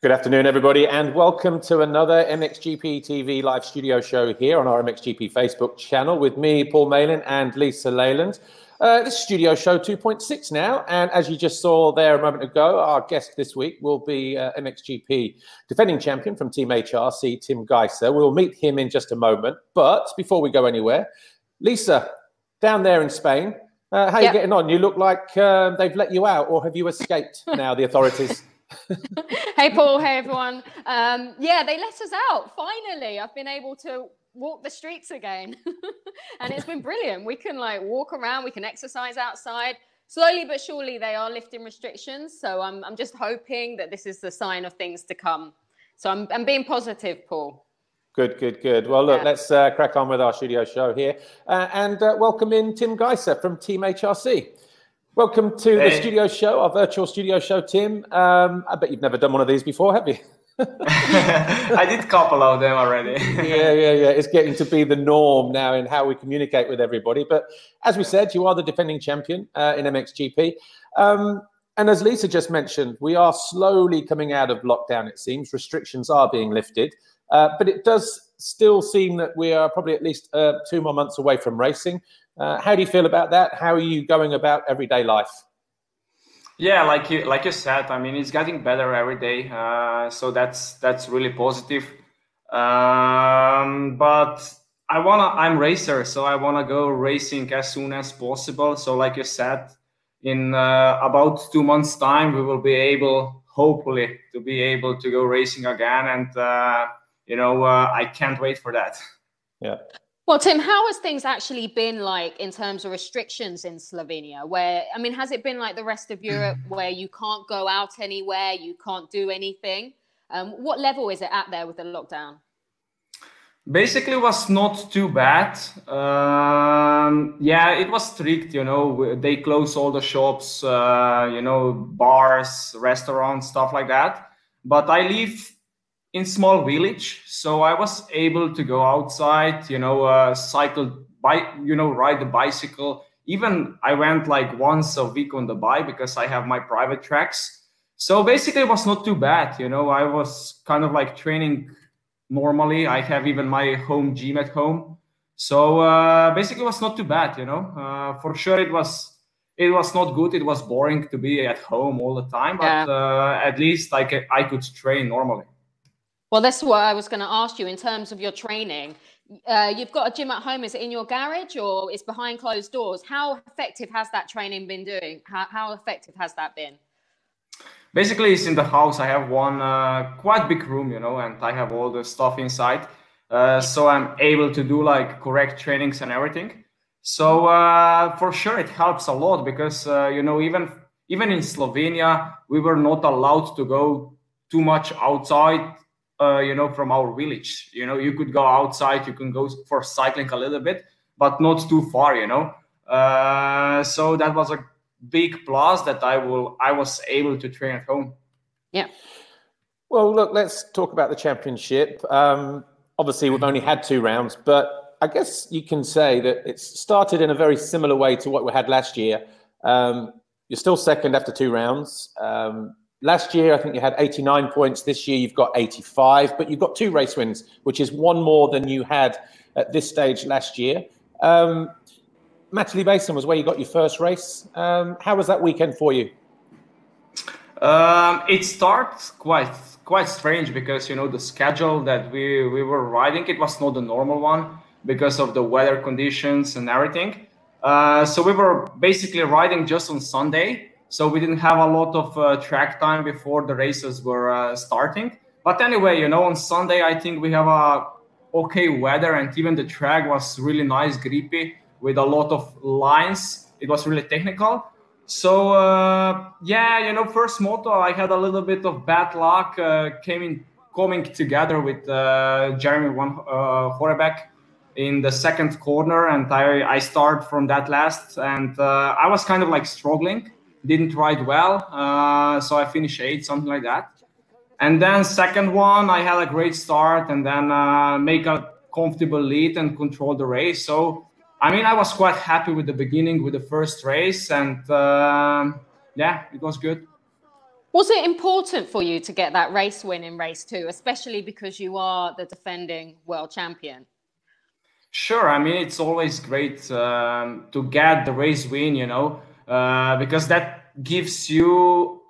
Good afternoon, everybody, and welcome to another MXGP-TV live studio show here on our MXGP Facebook channel with me, Paul Malin, and Lisa Leyland. This is Studio Show 2.6 now, and as you just saw there a moment ago, our guest this week will be MXGP defending champion from Team HRC, Tim Gajser. We'll meet him in just a moment, but before we go anywhere, Lisa, down there in Spain, how are you getting on? You look like they've let you out, or have you escaped now, the authorities? Hey Paul, hey everyone. Yeah, they let us out finally. I've been able to walk the streets again and it's been brilliant. We can like walk around, we can exercise outside. Slowly but surely they are lifting restrictions, so I'm just hoping that this is the sign of things to come. So I'm being positive, Paul. Good. Well, look, let's crack on with our studio show here and welcome in Tim Gajser from Team HRC. Welcome to the studio show, our virtual studio show, Tim. I bet you've never done one of these before, have you? I did a couple of them already. Yeah. It's getting to be the norm now in how we communicate with everybody. But as we said, you are the defending champion in MXGP. And as Lisa just mentioned, we are slowly coming out of lockdown, it seems. Restrictions are being lifted. But it does still seem that we are probably at least 2 more months away from racing. How do you feel about that? How are you going about everyday life? Yeah, like you said, I mean, it's getting better every day. So that's really positive. But I'm racer, so I wanna go racing as soon as possible. So like you said, in about 2 months' time, we will be able, hopefully, to be able to go racing again. And I can't wait for that. Yeah. Well, Tim, how has things actually been like in terms of restrictions in Slovenia? Where, I mean, has it been like the rest of Europe where you can't go out anywhere, you can't do anything? What level is it at there with the lockdown? Basically, it was not too bad. Yeah, it was strict, they closed all the shops, bars, restaurants, stuff like that. But I live in small village, so I was able to go outside, cycle, ride the bicycle. Even I went like once a week on the bike because I have my private tracks. So basically it was not too bad. I was kind of like training normally. I have even my home gym at home. So basically it was not too bad, for sure it was not good. It was boring to be at home all the time, but at least I could train normally. Well, that's what I was going to ask you in terms of your training. You've got a gym at home. Is it in your garage or it's behind closed doors? How effective has that training been doing? How effective has that been? Basically, it's in the house. I have one quite big room, and I have all the stuff inside. So I'm able to do like correct trainings and everything. So for sure, it helps a lot because, even in Slovenia, we were not allowed to go too much outside. From our village, you could go outside, you can go for cycling a little bit, but not too far, so that was a big plus that I was able to train at home. Yeah. Well, look, let's talk about the championship. Obviously, we've only had 2 rounds, but I guess you can say that it's started in a very similar way to what we had last year. You're still second after 2 rounds. Last year, I think you had 89 points. This year, you've got 85, but you've got 2 race wins, which is 1 more than you had at this stage last year. Matterley Basin was where you got your first race. How was that weekend for you? It starts quite strange because, the schedule that we were riding, it was not the normal one because of the weather conditions and everything. So we were basically riding just on Sunday. So we didn't have a lot of track time before the races were starting. But anyway, on Sunday, I think we have a okay weather and even the track was really nice, grippy with a lot of lines. It was really technical. So, first moto, I had a little bit of bad luck coming together with Jeremy Horebeck in the second corner. And I start from that last and I was kind of like struggling. Didn't ride well, so I finished 8th, something like that. And then second one, I had a great start and then make a comfortable lead and control the race. So, I mean, I was quite happy with the beginning, with the first race. And yeah, it was good. Was it important for you to get that race win in race 2, especially because you are the defending world champion? Sure. I mean, it's always great to get the race win, you know, because that gives you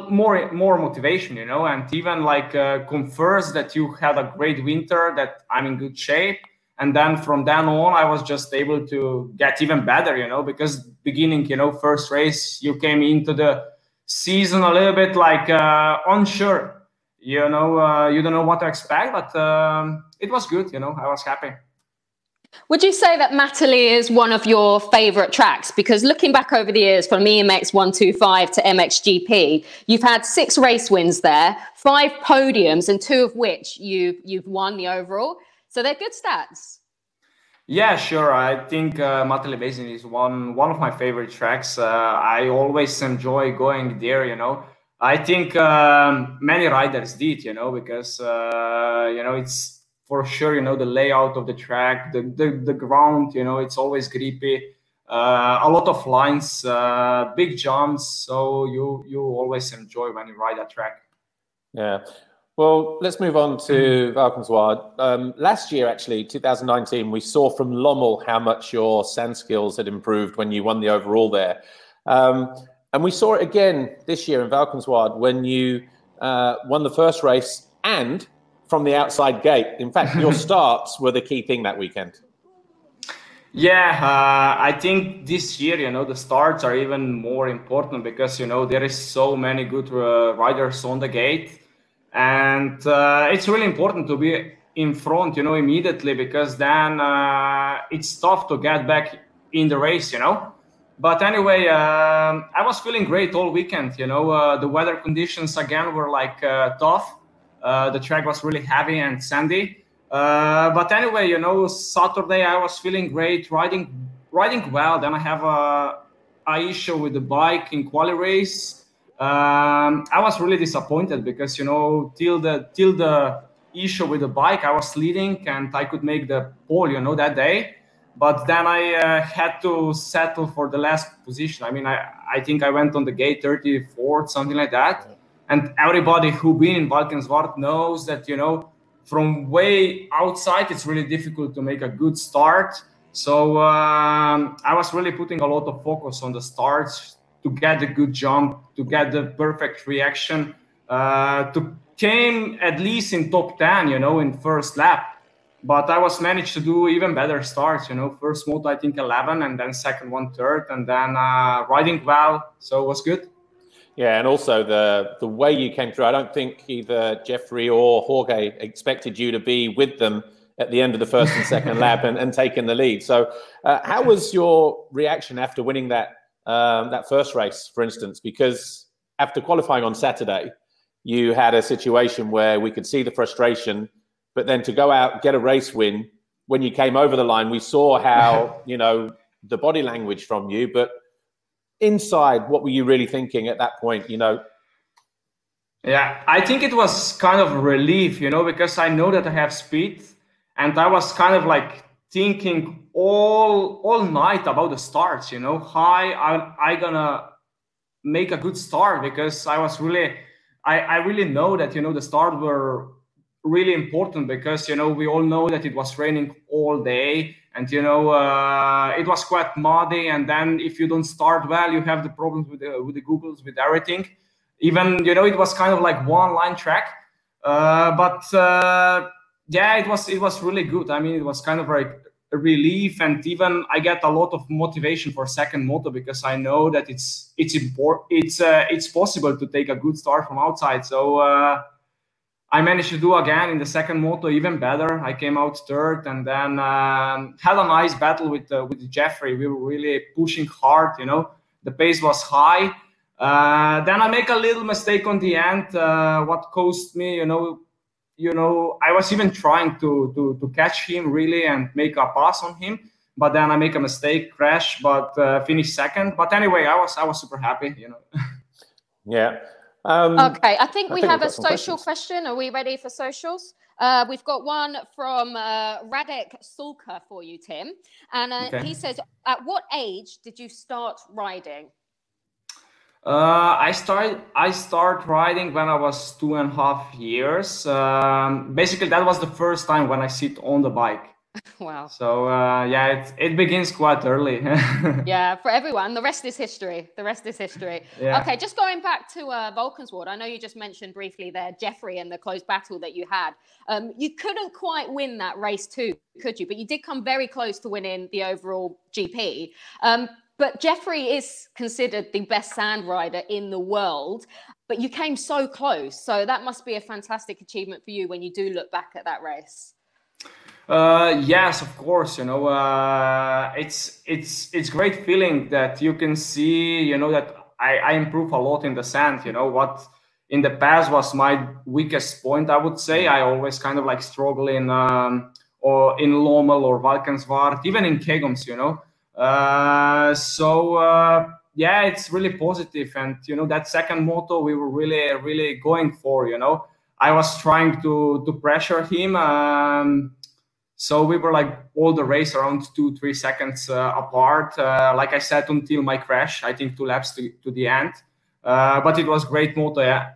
more motivation, you know, and even like confirms that you had a great winter, that I'm in good shape. And then from then on, I was just able to get even better, you know, because beginning, you know, first race, you came into the season a little bit like unsure, you know, you don't know what to expect, but it was good, you know, I was happy. Would you say that Matterley is one of your favorite tracks? Because looking back over the years from EMX 125 to MXGP, you've had 6 race wins there, 5 podiums, and 2 of which you've won the overall. So they're good stats. Yeah, sure. I think Matterley Basin is one of my favorite tracks. I always enjoy going there, you know. I think many riders did, you know, because, you know, it's for sure, you know, the layout of the track, the ground, you know, it's always grippy, a lot of lines, big jumps. So you always enjoy when you ride that track. Yeah. Well, let's move on to Valkenswaard. Last year, actually, 2019, we saw from Lommel how much your sand skills had improved when you won the overall there. And we saw it again this year in Valkenswaard when you won the first race and from the outside gate. In fact, your starts were the key thing that weekend. Yeah, I think this year, you know, the starts are even more important because, you know, there is so many good riders on the gate. And it's really important to be in front, you know, immediately, because then it's tough to get back in the race, you know. But anyway, I was feeling great all weekend, you know. The weather conditions again were like tough. The track was really heavy and sandy. But anyway, you know, Saturday I was feeling great, riding well. Then I have a issue with the bike in quali race. I was really disappointed because, you know, till the issue with the bike, I was leading and I could make the pole, you know, that day. But then I had to settle for the last position. I mean, I think I went on the gate 34th, something like that. And everybody who been in Valkenswaard knows that, you know, from way outside, it's really difficult to make a good start. So I was really putting a lot of focus on the starts to get a good jump, to get the perfect reaction, to came at least in top 10, you know, in first lap. But I was managed to do even better starts, you know, first moto, I think 11, and then second one, third, and then riding well. So it was good. Yeah, and also the way you came through, I don't think either Jeffrey or Jorge expected you to be with them at the end of the first and second lap and taking the lead. So how was your reaction after winning that first race, for instance? Because after qualifying on Saturday, you had a situation where we could see the frustration, but then to go out, get a race win, when you came over the line, we saw how, you know, the body language from you, but inside, what were you really thinking at that point, you know? Yeah, I think it was kind of a relief, you know, because I know that I have speed, and I was kind of like thinking all night about the starts, you know, how I gonna make a good start, because I was really, I really know that, you know, the start were really important because, you know, we all know that it was raining all day, and, you know, it was quite muddy. And then if you don't start well, you have the problems with the Googles, with everything. Even, you know, it was kind of like one line track. But yeah, it was really good. I mean, it was kind of like a relief, and even I get a lot of motivation for second moto because I know that it's possible to take a good start from outside. So I managed to do again in the second moto even better. I came out third, and then had a nice battle with Jeffrey. We were really pushing hard, you know. The pace was high. Then I make a little mistake on the end, what cost me, you know, I was even trying to catch him really and make a pass on him, but then I make a mistake, crash, but finish second. But anyway, I was super happy, you know. Yeah. Okay, I think we have a social question. Are we ready for socials? We've got one from Radek Sulka for you, Tim. And okay. He says, at what age did you start riding? I start riding when I was 2.5 years. Basically, that was the first time when I sit on the bike. Wow. So yeah, it begins quite early. Yeah, for everyone. The rest is history. The rest is history. Yeah. Okay, just going back to Vulcanswood. I know you just mentioned briefly there, Jeffrey, and the close battle that you had. You couldn't quite win that race too, could you? But you did come very close to winning the overall GP. But Jeffrey is considered the best sand rider in the world, but you came so close. So that must be a fantastic achievement for you when you do look back at that race. Yes, of course. You know, it's great feeling that you can see, you know, that I improve a lot in the sand. You know, what in the past was my weakest point, I would say. I always kind of like struggle in or in Lommel or Valkenswaard, even in Kegoms, you know. Yeah, it's really positive. And, you know, that second moto we were really going for, you know. I was trying to pressure him. So we were like all the race around 2-3 seconds apart. Like I said, until my crash, I think 2 laps to the end. But it was great moto, yeah.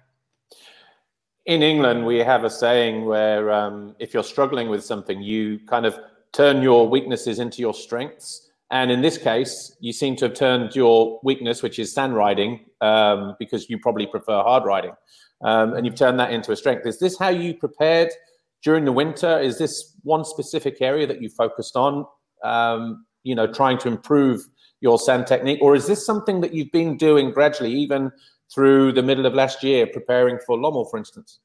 In England, we have a saying where if you're struggling with something, you kind of turn your weaknesses into your strengths. And in this case, you seem to have turned your weakness, which is sand riding, because you probably prefer hard riding. And you've turned that into a strength. Is this how you prepared during the winter? Is this one specific area that you focused on, you know, trying to improve your sand technique? Or is this something that you've been doing gradually, even through the middle of last year, preparing for Lommel, for instance?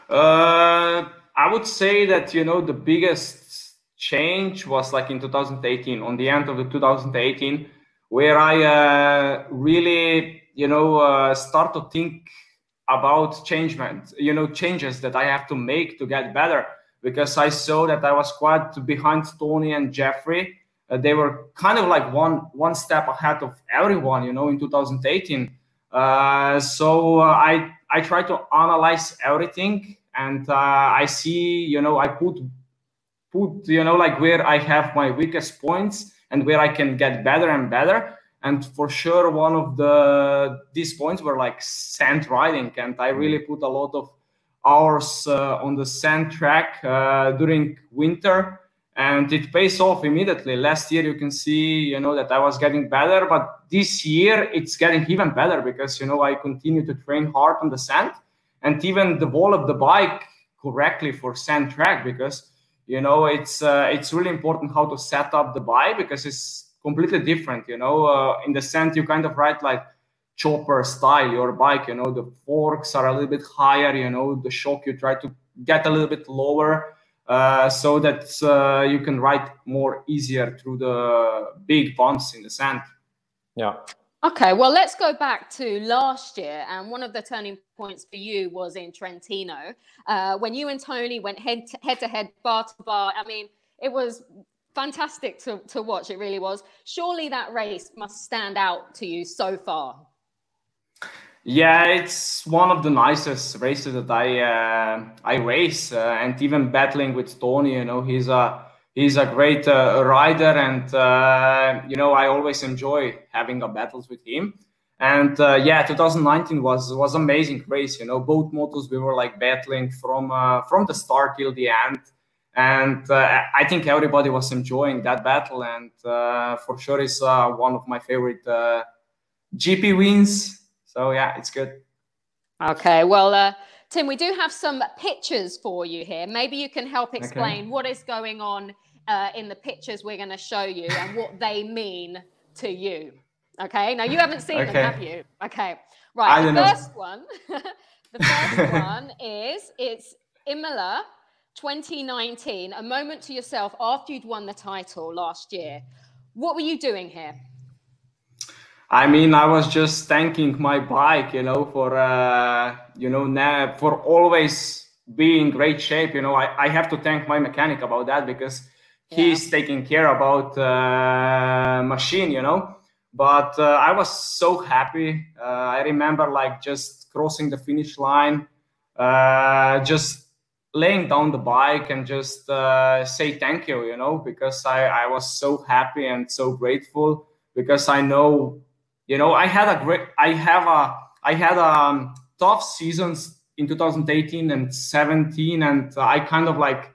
I would say that, you know, the biggest change was like in 2018, on the end of the 2018, where I really, you know, start to think about changes that I have to make to get better, because I saw that I was quite behind Tony and Jeffrey. They were kind of like one step ahead of everyone, you know, in 2018. So I try to analyze everything, and I see, you know, I put you know, like where I have my weakest points and where I can get better and better. And for sure, one of these points were like sand riding, and I really put a lot of hours on the sand track during winter, and it pays off immediately. Last year, you can see, you know, that I was getting better, but this year it's getting even better because, you know, I continue to train hard on the sand and even develop the bike correctly for sand track, because, you know, it's really important how to set up the bike, because it's completely different. You know, in the sand, you kind of ride like chopper style your bike. You know, the forks are a little bit higher. You know, the shock you try to get a little bit lower, so that you can ride more easier through the big bumps in the sand. Yeah. Okay, well, let's go back to last year. And one of the turning points for you was in Trentino, when you and Tony went head to head, bar to bar. I mean, it was fantastic to watch. It really was. Surely that race must stand out to you so far. Yeah, it's one of the nicest races that I race, and even battling with Tony, you know, he's a great rider, and you know, I always enjoy having battles with him. And yeah, 2019 was amazing race. You know, both motos we were like battling from the start till the end, and I think everybody was enjoying that battle. And for sure, it's one of my favorite GP wins. So yeah, it's good. Okay, well, Tim, we do have some pictures for you here. Maybe you can help explain what is going on in the pictures we're going to show you and what they mean to you. Okay, now you haven't seen them, have you? Okay, right. The first one is, it's Imola 2019, a moment to yourself after you'd won the title last year. What were you doing here? I mean, I was just thanking my bike, you know, for you know, for always being in great shape. You know, I have to thank my mechanic about that, because he's taking care about machine, you know. But I was so happy. I remember like just crossing the finish line, just laying down the bike and just say thank you, you know, because I was so happy and so grateful, because I know you know, I had tough seasons in 2018 and 17, and I kind of like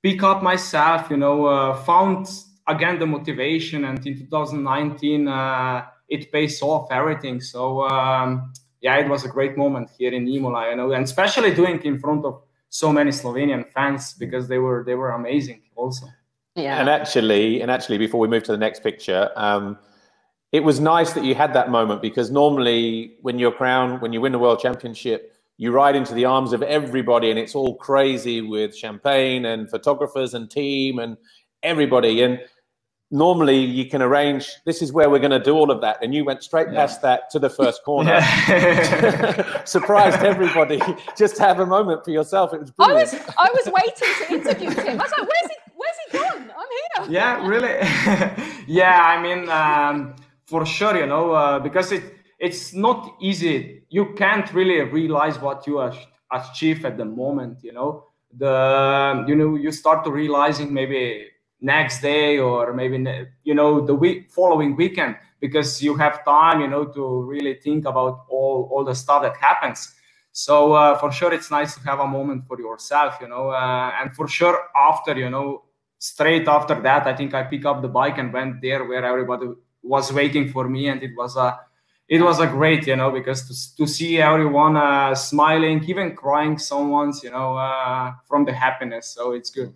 pick up myself, you know, found again the motivation, and in 2019 it pays off everything. So yeah, it was a great moment here in Imola, you know, and especially doing it in front of so many Slovenian fans, because they were amazing also. Yeah. And actually, before we move to the next picture, it was nice that you had that moment, because normally when you win the World Championship, you ride into the arms of everybody and it's all crazy with champagne and photographers and team and everybody. And normally you can arrange, this is where we're going to do all of that. And you went straight past that to the first corner. Surprised everybody, just to have a moment for yourself. It was brilliant. I was waiting to interview Tim. I was like, where's he gone? I'm here. Yeah, really? Yeah, I mean, for sure, you know, because it's not easy. You can't really realize what you achieve at the moment, you know. You start to realizing maybe next day, or maybe, you know, the following weekend, because you have time, you know, to really think about all the stuff that happens. So for sure, it's nice to have a moment for yourself, you know, and for sure after, you know, straight after that, I think I picked up the bike and went there where everybody was waiting for me, and it was a great, you know, because to see everyone smiling, even crying, someone's, you know, from the happiness. So it's good.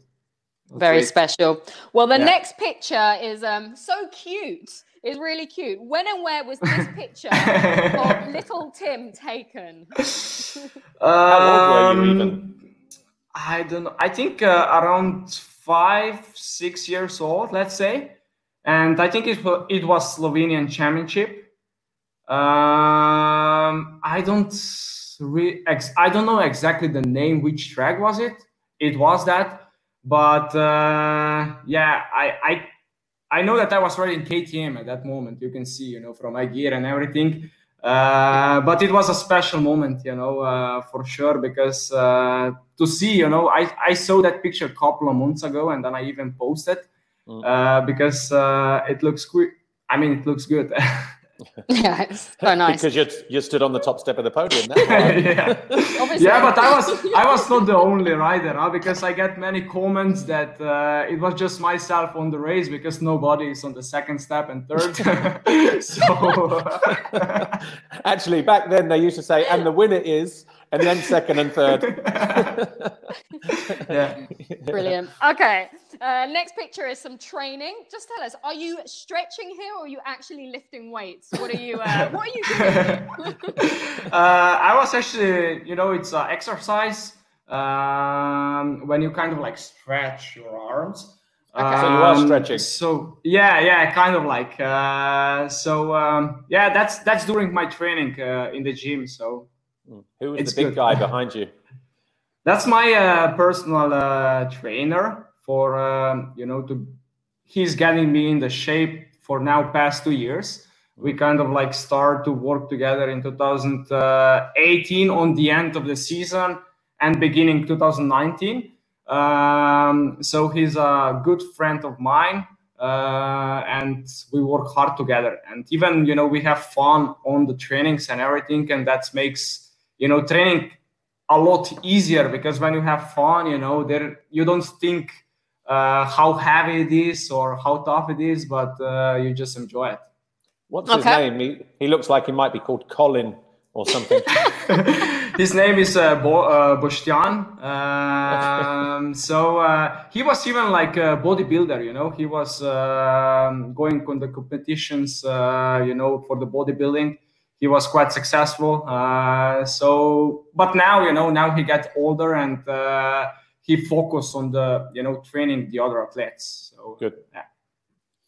Very special. Well, the next picture is so cute. It's really cute. When and where was this picture of little Tim taken? How old were you even? I don't know. I think around 5-6 years old, let's say. And I think it was Slovenian Championship. I don't know exactly the name, which track was it. It was that. But yeah, I know that I was riding KTM at that moment. You can see, you know, from my gear and everything. But it was a special moment, you know, for sure, because to see, you know, I saw that picture a couple of months ago, and then I even posted because it looks good. I mean, it looks good. Yeah, it's so nice. Because you stood on the top step of the podium. Yeah. Yeah, but I was not the only rider, huh? Because I get many comments that it was just myself on the race, because nobody is on the second step and third. So actually, back then they used to say, and the winner is, and then second and third. Yeah. Brilliant. Okay. Next picture is some training. Just tell us, are you stretching here, or are you actually lifting weights? What are you doing? I was actually, you know, it's exercise when you kind of like stretch your arms. Okay. So you are stretching. So yeah, kind of like. Yeah, that's during my training in the gym. So who is the big guy behind you? That's my personal trainer for you know, he's getting me in the shape for now past 2 years. We kind of like start to work together in 2018 on the end of the season and beginning 2019. So he's a good friend of mine, and we work hard together. And even, you know, we have fun on the trainings and everything, and that makes, you know, training a lot easier, because when you have fun, you know, you don't think how heavy it is or how tough it is, but you just enjoy it. What's his name? He looks like he might be called Colin or something. His name is Boštjan. So he was even like a bodybuilder, you know. He was going on the competitions, you know, for the bodybuilding. He was quite successful. So, but now, you know, now he got older, and he focused on the, you know, training the other athletes. So good. Yeah.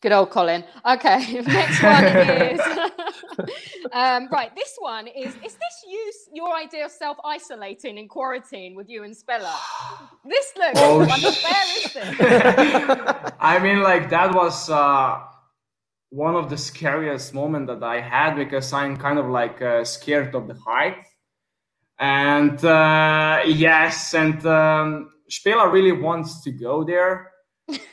Good old Colin. Okay, next one is right. This one is this your idea of self-isolating in quarantine with you and Spella? This looks unfair, is it? I mean, like, that was one of the scariest moments that I had, because I'm kind of like scared of the height. And yes, and Spella really wants to go there.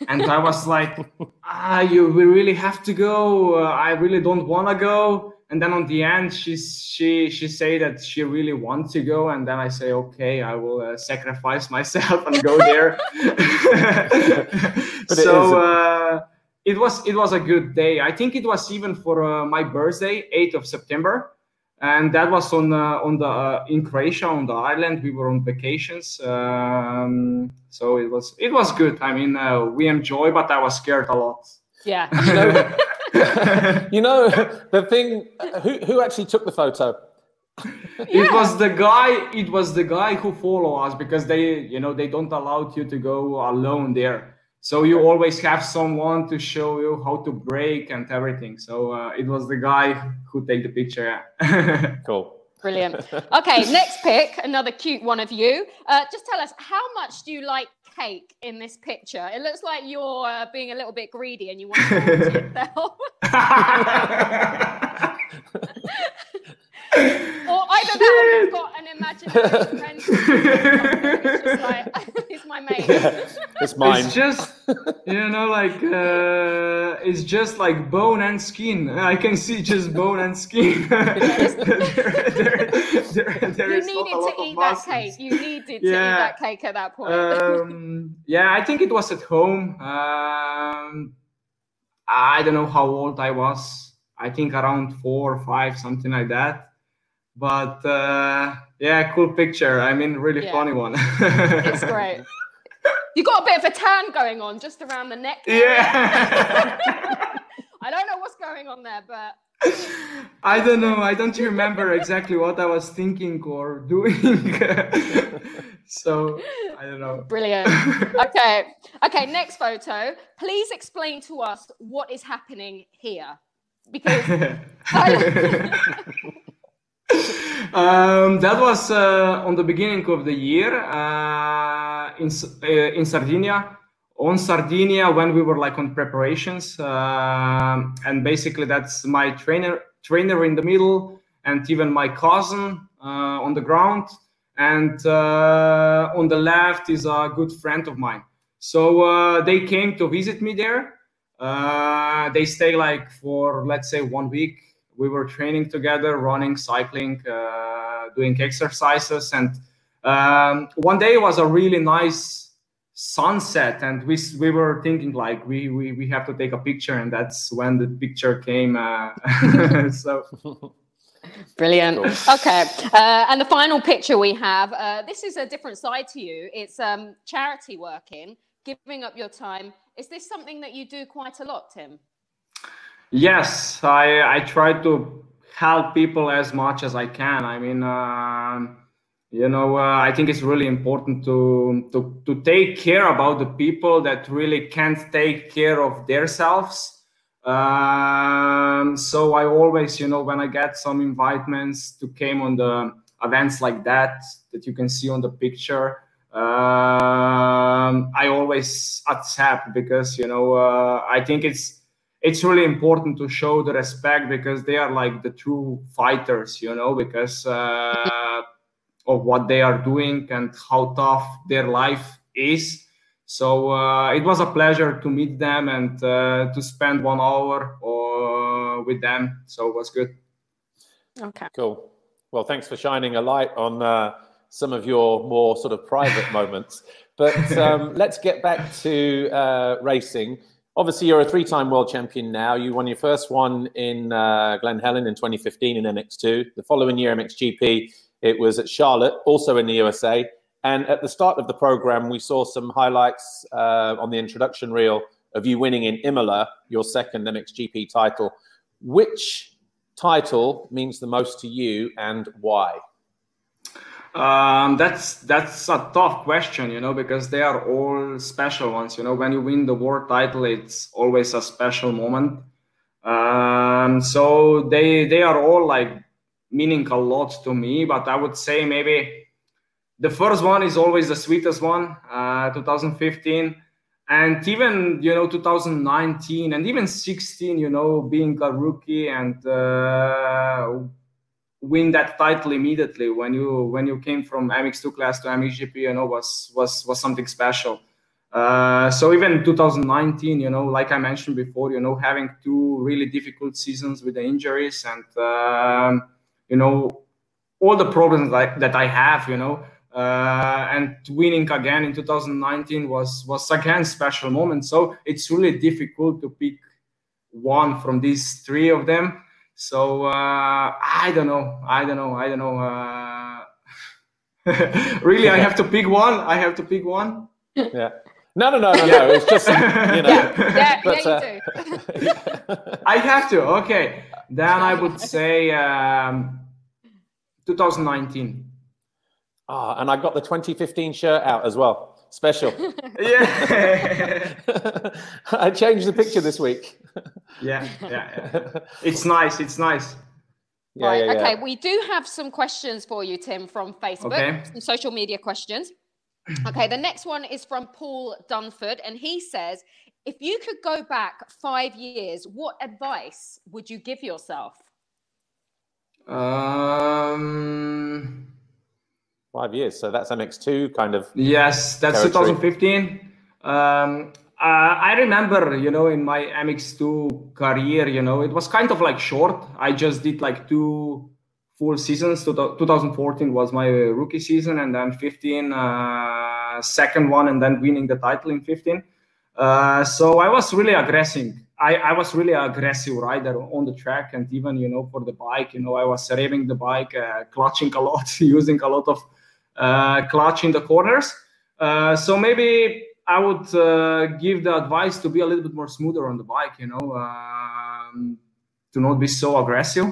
And I was like, we really have to go. I really don't want to go. And then on the end, she say that she really wants to go, and then I say, okay, I will sacrifice myself and go there. So it was a good day. I think it was even for my birthday, 8th of September, and that was in Croatia, on the island. We were on vacations, so it was good. I mean, we enjoyed, but I was scared a lot. Yeah. You know, the thing, who actually took the photo? It was the guy who followed us, because they don't allow you to go alone there. So you always have someone to show you how to brake and everything. So it was the guy who take the picture. Cool. Brilliant. Okay, next pick, another cute one of you. Just tell us, how much do you like cake in this picture? It looks like you're being a little bit greedy and you want to hold it yourself. Or either that, or you've got an imaginary friend. It's just like, it's my mate. Yeah, it's mine. It's just, it's just like bone and skin. I can see just bone and skin. there you is needed not a lot to of eat muscles. that cake. You needed to eat that cake at that point. Yeah, I think it was at home. I don't know how old I was. I think around 4 or 5, something like that. But yeah, cool picture. I mean, really funny one. It's great. You got a bit of a tan going on just around the neck. Yeah. I don't know what's going on there, but I don't know. I don't remember exactly what I was thinking or doing. So I don't know. Brilliant. Okay, next photo. Please explain to us what is happening here, because that was on the beginning of the year in Sardinia. On Sardinia, when we were like on preparations, and basically that's my trainer in the middle, and even my cousin on the ground, and on the left is a good friend of mine. So they came to visit me there. They stay like for, let's say, 1 week. We were training together, running, cycling, doing exercises, and one day was a really nice sunset, and we were thinking like we have to take a picture, and that's when the picture came. So brilliant. Okay, and the final picture we have, this is a different side to you. It's charity working, giving up your time. Is this something that you do quite a lot, Tim? Yes, I try to help people as much as I can. I mean, I think it's really important to take care about the people that really can't take care of themselves. So I always, when I get some invitements to come on the events like that you can see on the picture, I always accept, because I think it's really important to show the respect, because they are like the true fighters, because of what they are doing and how tough their life is. So it was a pleasure to meet them and to spend 1 hour with them. So it was good. Okay. Cool. Well, thanks for shining a light on some of your more sort of private moments. But let's get back to racing. Obviously, you're a 3-time world champion now. You won your first one in Glen Helen in 2015 in MX2. The following year, MXGP, it was at Charlotte, also in the USA. And at the start of the program, we saw some highlights on the introduction reel of you winning in Imola, your second MXGP title. Which title means the most to you, and why? That's a tough question, because they are all special ones. When you win the world title, it's always a special moment. So they are all like meaning a lot to me, but I would say maybe the first one is always the sweetest one, 2015, and even 2019 and even 16, being a rookie and win that title immediately when you came from MX2 class to MXGP, was something special. So even in 2019, you know, like I mentioned before, you know, having 2 really difficult seasons with the injuries and, you know, all the problems that I have, you know, and winning again in 2019 was again special moment. So it's really difficult to pick one from these 3 of them. So I don't know. Really, I have to pick one. Yeah. No. It's just, you know. Yeah, but, you do. I have to. Okay. Then I would say 2019. And I got the 2015 shirt out as well. Special. Yeah. I changed the picture this week. Yeah. It's nice. Okay, we do have some questions for you, Tim, from Facebook, some social media questions. Okay, the next one is from Paul Dunford, and he says, if you could go back 5 years, what advice would you give yourself? 5 years, so that's MX2 kind of. Yes, that's territory. 2015. I remember, you know, in my MX2 career, you know, it was kind of like short. I just did like 2 full seasons. 2014 was my rookie season, and then 15 second one, and then winning the title in 15. So I was really aggressive. I was really aggressive rider on the track, and even, you know, for the bike, you know, I was revving the bike, clutching a lot, using a lot of clutch in the corners. So maybe I would give the advice to be a little bit more smoother on the bike, you know, to not be so aggressive.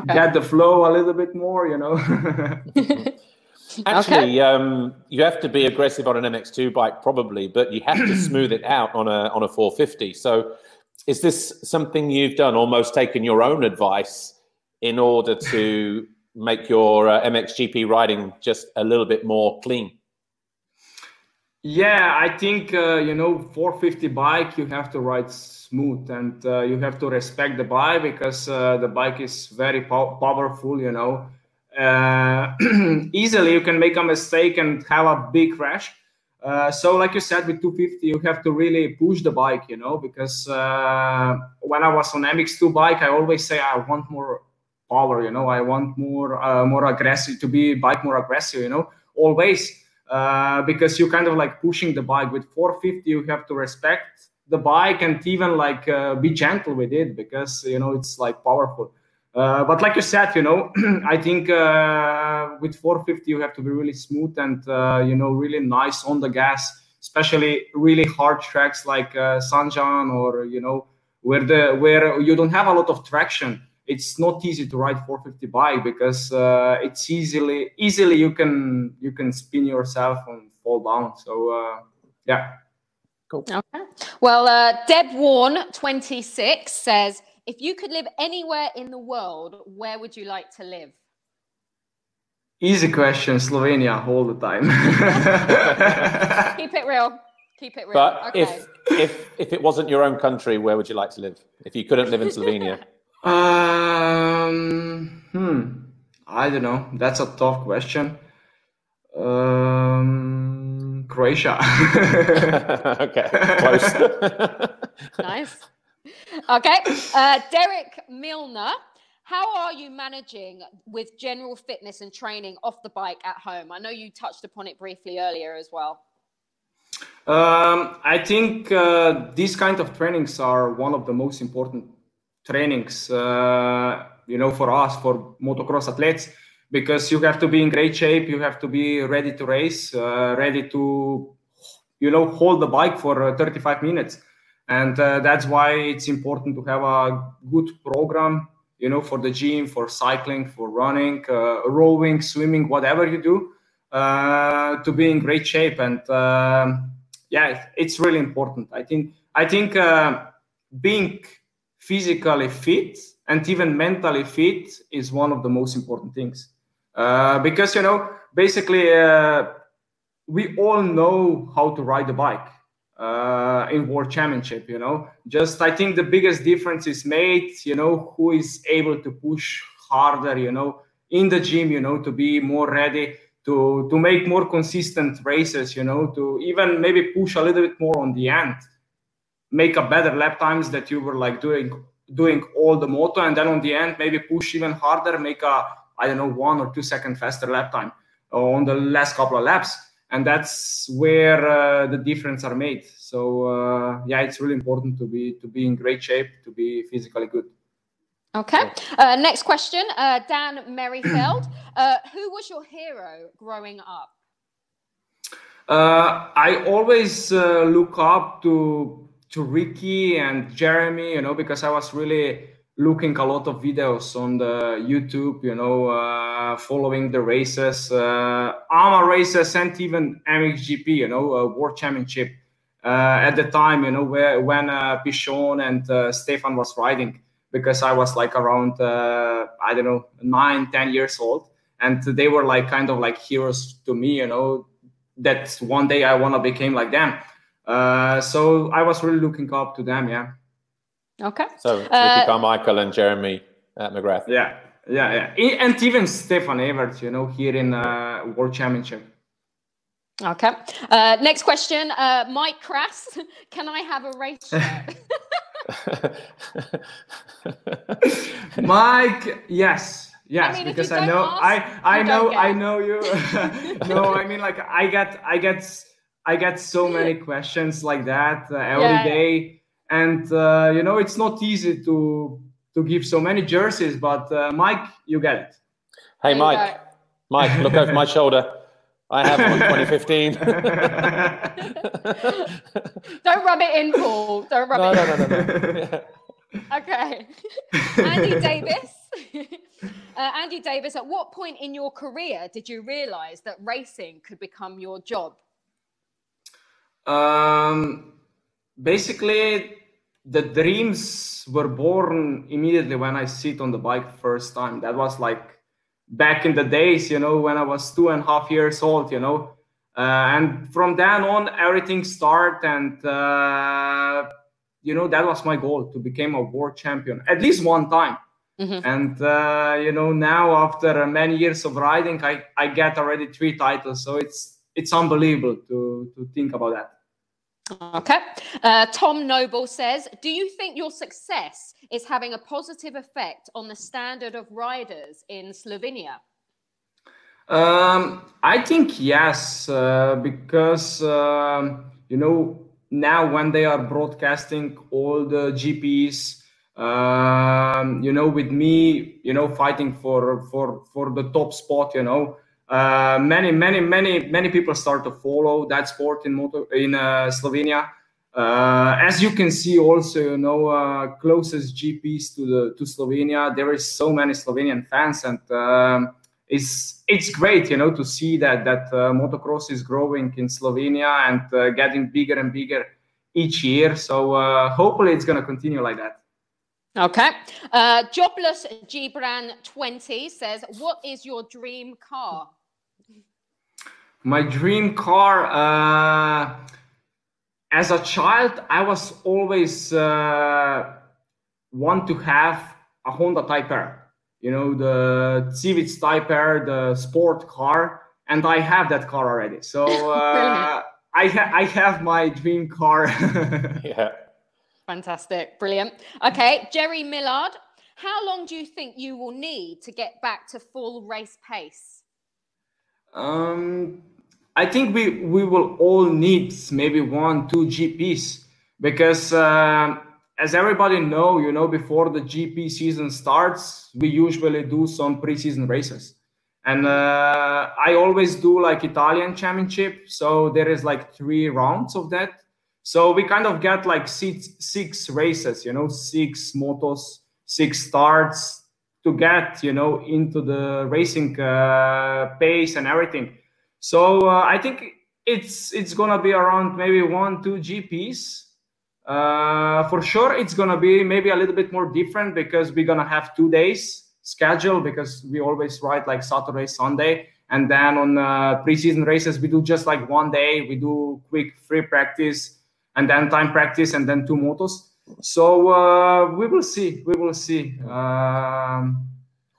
Get the flow a little bit more, you know. Actually, you have to be aggressive on an MX2 bike probably, but you have to smooth it out on a 450. So is this something you've done, almost taken your own advice in order to make your MXGP riding just a little bit more clean? Yeah, I think, you know, 450 bike, you have to ride smooth, and you have to respect the bike, because the bike is very powerful, you know. Easily you can make a mistake and have a big crash. So like you said, with 250, you have to really push the bike, you know, because when I was on MX2 bike, I always say I want more power, you know, I want more aggressive, to be bike more aggressive, you know, always. Because you kind of like pushing the bike. With 450, you have to respect the bike and even like be gentle with it, because, you know, it's like powerful. But like you said, you know, I think with 450, you have to be really smooth and, you know, really nice on the gas, especially really hard tracks like Sanjan, or, you know, where you don't have a lot of traction. It's not easy to ride 450 bike, because it's easily you can spin yourself and fall down. So yeah. Cool. Okay. Well, Deb Warren 26 says, if you could live anywhere in the world, where would you like to live? Easy question. Slovenia all the time. Keep it real. Keep it real. But okay. if it wasn't your own country, where would you like to live? If you couldn't live in Slovenia? I don't know. That's a tough question. Croatia. Okay, close. Nice. Okay. Derek Milner, how are you managing with general fitness and training off the bike at home? I know you touched upon it briefly earlier as well. I think these kind of trainings are one of the most important trainings, you know, for us, for motocross athletes, because you have to be in great shape, you have to be ready to race, ready to, you know, hold the bike for 35 minutes. And that's why it's important to have a good program, you know, for the gym, for cycling, for running, rowing, swimming, whatever you do, to be in great shape. And yeah, it's really important. I think being physically fit and even mentally fit is one of the most important things, because, you know, basically we all know how to ride the bike in World Championship, you know. Just I think the biggest difference is made, you know, who is able to push harder, you know, in the gym, you know, to be more ready to make more consistent races, you know, to even maybe push a little bit more on the end, make a better lap times that you were like doing all the moto, and then on the end maybe push even harder, make a, I don't know, 1 or 2 second faster lap time on the last couple of laps, and that's where the difference are made. So yeah, it's really important to be in great shape, to be physically good. Okay. Next question, Dan Merrifield. Who was your hero growing up? I always look up to Ricky and Jeremy, you know, because I was really looking a lot of videos on the YouTube, you know, following the races, AMA races, and even MXGP, you know, World Championship at the time, you know, when Pichon and Stefan was riding, because I was like around, I don't know, 9, 10 years old. And they were like kind of like heroes to me, you know, that one day I want to become like them. So I was really looking up to them, yeah. Okay. So Ricky Carmichael and Jeremy McGrath. Yeah. And even Stefan Evert, you know, here in World Championship. Okay. Next question, Mike Crass. Can I have a race shirt? Mike, yes, I mean, because I know you. No, I mean, like I get so many questions like that every day, and you know, it's not easy to give so many jerseys, but Mike, you get it. Hey, Mike, look over my shoulder. I have one 2015. Don't rub it in, Paul. Don't rub it in. No. Okay. Andy Davis. Andy Davis, at what point in your career did you realize that racing could become your job? Basically, the dreams were born immediately when I sit on the bike first time. That was like back in the days, you know, when I was 2.5 years old, you know, and from then on everything started, and you know, that was my goal, to become a world champion at least one time. Mm-hmm. And you know, now after many years of riding, I get already 3 titles, so it's unbelievable to think about that. Okay. Tom Noble says, do you think your success is having a positive effect on the standard of riders in Slovenia? I think yes, because, you know, now when they are broadcasting all the GPs, you know, with me, you know, fighting for the top spot, you know, many people start to follow that sport in Slovenia. As you can see, also, you know, closest GPs to Slovenia, there is so many Slovenian fans, and it's great, you know, to see that motocross is growing in Slovenia and getting bigger and bigger each year. So hopefully it's going to continue like that. Okay. Jobless Gibran 20 says, what is your dream car? My dream car, as a child, I was always want to have a Honda Type R, you know, the Civic Type R, the sport car, and I have that car already. So I have my dream car. Yeah. Fantastic. Brilliant. Okay. Jerry Millard, how long do you think you will need to get back to full race pace? I think we will all need maybe 1-2 GPs, because as everybody know, you know, before the GP season starts, we usually do some preseason races. And I always do like Italian championship. So there is like 3 rounds of that. So we kind of get like 6 races, you know, 6 motos, 6 starts to get, you know, into the racing pace and everything. So I think it's gonna be around maybe 1-2 GPs. For sure, it's gonna be maybe a little bit more different, because we're gonna have 2 days schedule, because we always ride like Saturday, Sunday, and then on preseason races we do just like 1 day. We do quick free practice, and then time practice, and then 2 motos. So we will see.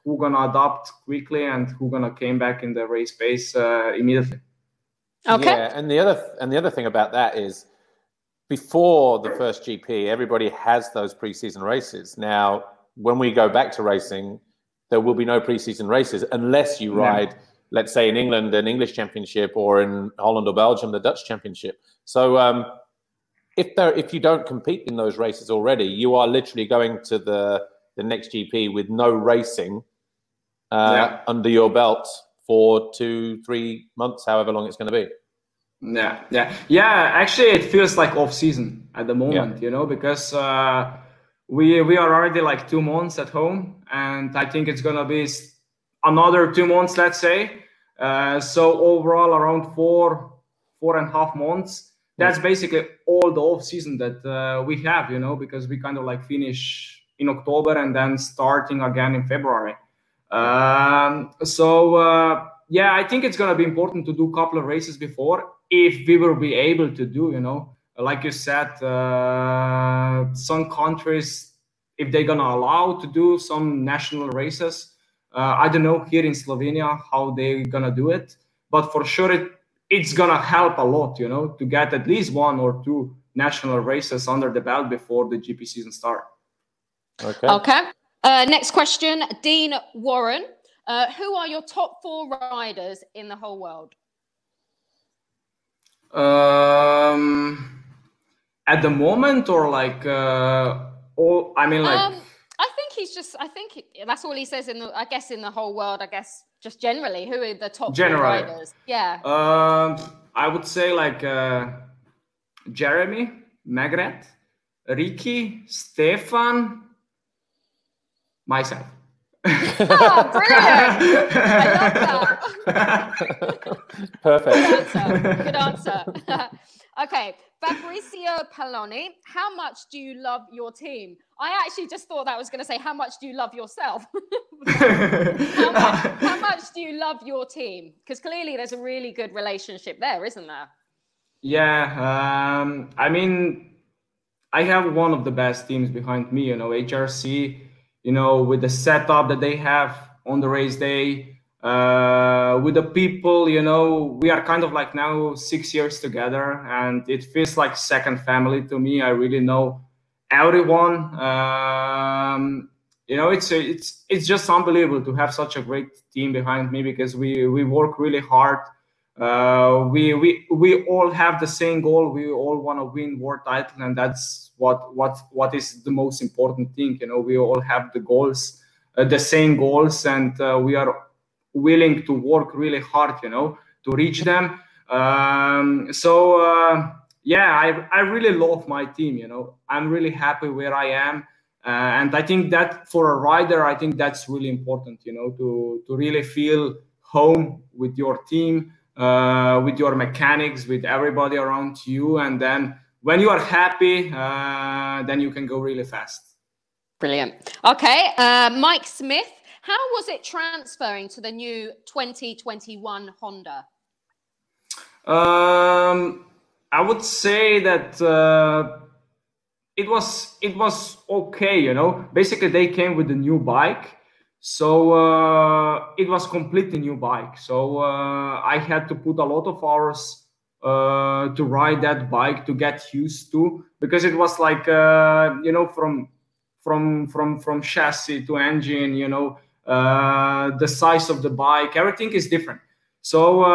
who gonna adapt quickly and who gonna came back in the race pace immediately. Okay. Yeah, and the other thing about that is, before the first GP, everybody has those preseason races. Now, when we go back to racing, there will be no preseason races unless you ride, let's say in England, an English championship, or in Holland or Belgium, the Dutch championship. So if you don't compete in those races already, you are literally going to the next GP with no racing under your belt for 2-3 months, however long it's going to be. Actually, it feels like off season at the moment, you know, because we are already like 2 months at home, and I think it's gonna be another 2 months, let's say. So overall, around 4.5 months. That's basically all the off season that we have, you know, because we kind of like finish in October and then starting again in February. I think it's gonna be important to do a couple of races before, if we will be able to do, you know, like you said, some countries, if they're gonna allow to do some national races. I don't know here in Slovenia how they're gonna do it, but for sure it's gonna help a lot, you know, to get at least 1 or 2 national races under the belt before the GP season start. Okay. Next question, Dean Warren. Who are your top 4 riders in the whole world? At the moment, or like all? I mean, like. I think that's all he says in the. I guess in the whole world. I guess just generally, who are the top 4 riders? Yeah. I would say like Jeremy, Magret, Ricky, Stefan, myself. Oh, brilliant! I love that. Perfect. Good answer. Okay, Fabrizio Paloni, how much do you love your team? I actually just thought that was going to say, how much do you love yourself? how much do you love your team? Because clearly there's a really good relationship there, isn't there? Yeah, I mean, I have one of the best teams behind me, you know, HRC, you know, with the setup that they have on the race day, with the people, you know, we are kind of like now 6 years together, and it feels like second family to me. I really know everyone. You know, it's just unbelievable to have such a great team behind me, because we work really hard. We all have the same goal. We all want to win world title, and that's what is the most important thing. You know, we all have the goals, the same goals, and we are willing to work really hard, you know, to reach them. I really love my team. You know, I'm really happy where I am, and I think that for a rider, I think that's really important. You know, to really feel home with your team. With your mechanics, with everybody around you, and then when you are happy, then you can go really fast. Brilliant. Okay, Mike Smith, how was it transferring to the new 2021 Honda? I would say that it was okay. You know, basically they came with a new bike. So it was completely new bike. So I had to put a lot of hours to ride that bike to get used to, because it was like you know, from chassis to engine, you know, the size of the bike, everything is different. So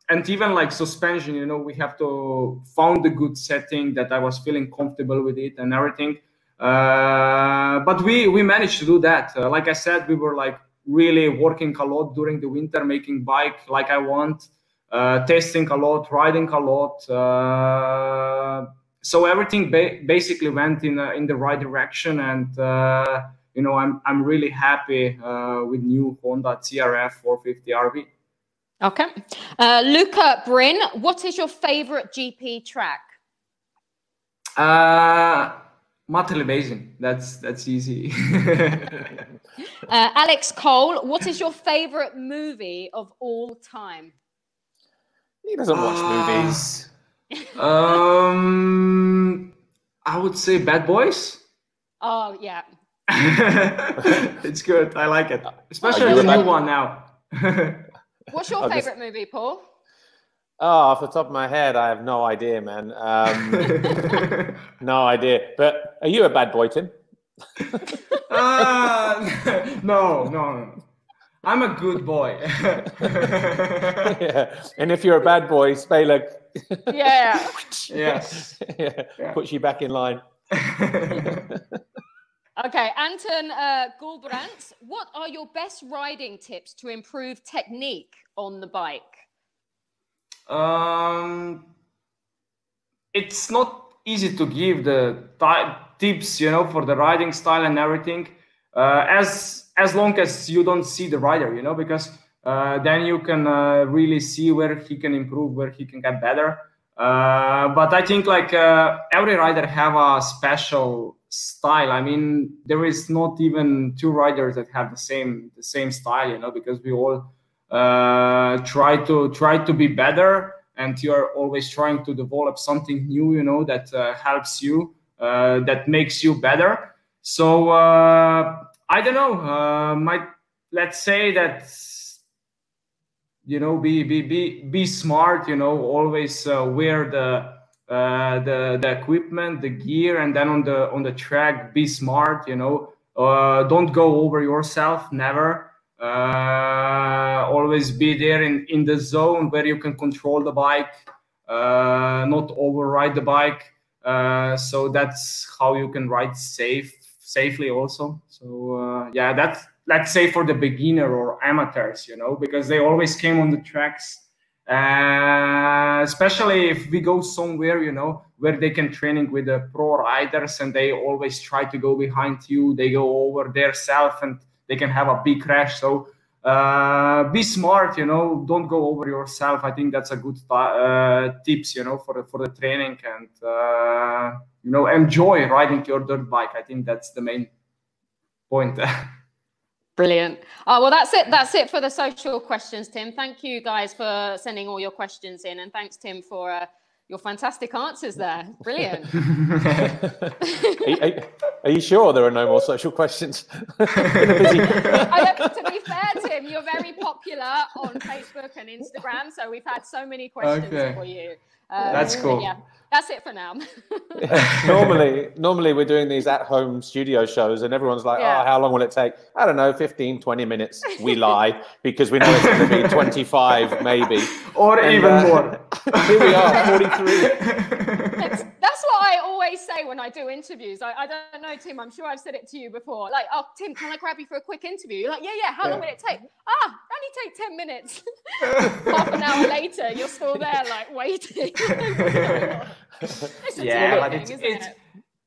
and even like suspension, you know, we have to found a good setting that I was feeling comfortable with it and everything. But we managed to do that. Like I said, we were like really working a lot during the winter, making bike like I want, testing a lot, riding a lot. So everything basically went in the right direction, and you know, I'm really happy with new Honda CRF 450 RV. Okay, Luca Bryn, what is your favorite GP track? Matterley Basin. That's easy. Alex Cole, what is your favorite movie of all time? He doesn't watch movies. I would say Bad Boys. Oh yeah, It's good. I like it, especially the new one now. What's your favorite movie, Paul? Oh, off the top of my head, I have no idea, man. No idea. But are you a bad boy, Tim? No. I'm a good boy. Yeah. And if you're a bad boy, Spalek Yes. puts you back in line. Okay, Anton Gulbrandt, what are your best riding tips to improve technique on the bike? It's not easy to give the tips, for the riding style and everything. As long as you don't see the rider, because then you can really see where he can improve, where he can get better. But I think every rider have a special style. I mean, there is not even two riders that have the same style, because we all try to be better, and you are always trying to develop something new, that helps you, that makes you better. So I don't know. Let's say that be smart. Always wear the equipment, the gear, and then on the track, be smart. Don't go over yourself. Never. Always be there in the zone where you can control the bike, not override the bike. So that's how you can ride safely also. So that's, let's say, for the beginner or amateurs, because they always came on the tracks, especially if we go somewhere, where they can training with the pro riders, and they always try to go behind you. They go over their self and they can have a big crash. So be smart, don't go over yourself. I think that's a good tips, for the training, and enjoy riding your dirt bike. I think that's the main point. Brilliant. Oh, well, that's it for the social questions, Tim. Thank you guys for sending all your questions in, and thanks, Tim, for your fantastic answers there. Brilliant. Are you sure there are no more social questions? To be fair, Tim, you're very popular on Facebook and Instagram, so we've had so many questions for you. That's cool. Yeah, that's it for now. Normally we're doing these at-home studio shows, and everyone's like, oh, how long will it take? I don't know, 15, 20 minutes. We lie, because we know it's going to be 25 maybe. Or even more. Here we are, 43. That's what I always say when I do interviews. I don't know, Tim, I'm sure I've said it to you before. Like, oh, Tim, can I grab you for a quick interview? You're like, yeah, how long will it take? Only take 10 minutes. Half an hour later, you're still there, like, waiting.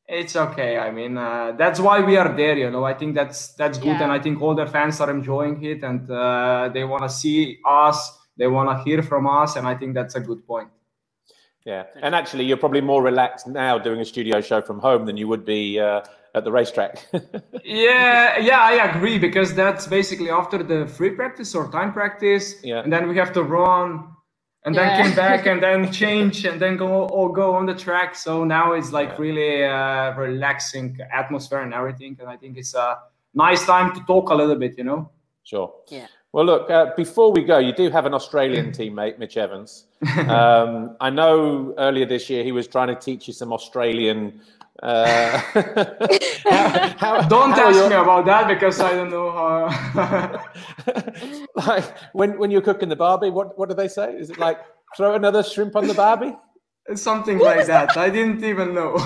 It's okay. I mean, that's why we are there, I think that's good, and I think all the fans are enjoying it, and they want to see us, they want to hear from us, and I think that's a good point. Yeah, and actually you're probably more relaxed now doing a studio show from home than you would be at the racetrack. yeah, I agree, because that's basically after the free practice or time practice, and then we have to run, and then came back, and then change, and then go on the track. So now it's like really relaxing atmosphere and everything, and I think it's a nice time to talk a little bit, Sure. Yeah. Well, look, before we go, you do have an Australian teammate, Mitch Evans. I know earlier this year he was trying to teach you some Australian. Don't ask me about that, because I don't know how. Like when you're cooking the barbie, what do they say? Is it like throw another shrimp on the barbie? Something like that. I didn't even know.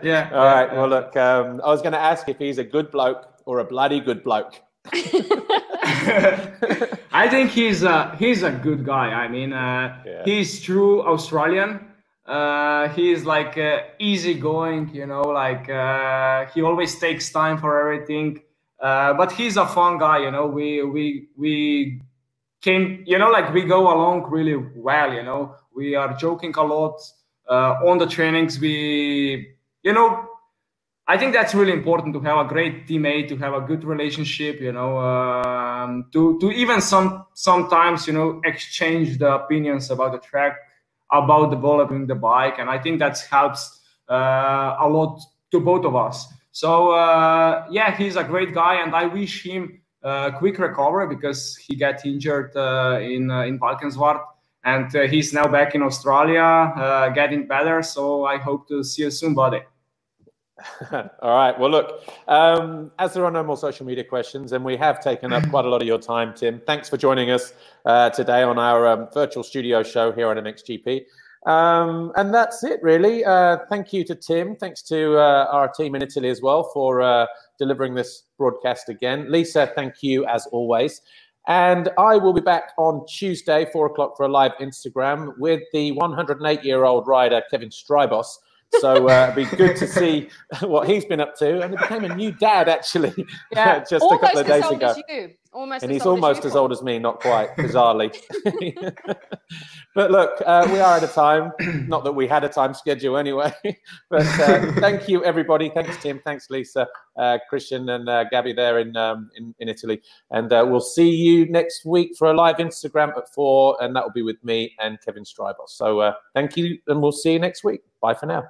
Yeah. All right. Well, look, I was going to ask if he's a good bloke or a bloody good bloke. I think he's a good guy. I mean, he's true Australian. He's like easygoing, he always takes time for everything. But he's a fun guy, we came, we go along really well, we are joking a lot on the trainings. I think that's really important, to have a great teammate, to have a good relationship, to even sometimes, exchange the opinions about the track, about developing the bike. And I think that helps a lot to both of us. So yeah, he's a great guy, and I wish him quick recovery because he got injured in Valkenswaard, and he's now back in Australia, getting better. So I hope to see you soon, buddy. All right. Well, look, as there are no more social media questions, and we have taken up quite a lot of your time, Tim, thanks for joining us today on our virtual studio show here on MXGP. And that's it, really. Thank you to Tim. Thanks to our team in Italy as well for delivering this broadcast again. Lisa, thank you as always. And I will be back on Tuesday, 4 o'clock, for a live Instagram with the 108-year-old rider, Kevin Strybos. So it'd be good to see what he's been up to. And he became a new dad, actually, yeah, just a couple of days ago. Almost and he's almost as old as me, not quite, bizarrely. But look, we are at a time. Not that we had a time schedule anyway. But thank you, everybody. Thanks, Tim. Thanks, Lisa, Christian, and Gabby there in Italy. And we'll see you next week for a live Instagram at 4, and that will be with me and Kevin Strybos. So thank you, and we'll see you next week. Bye for now.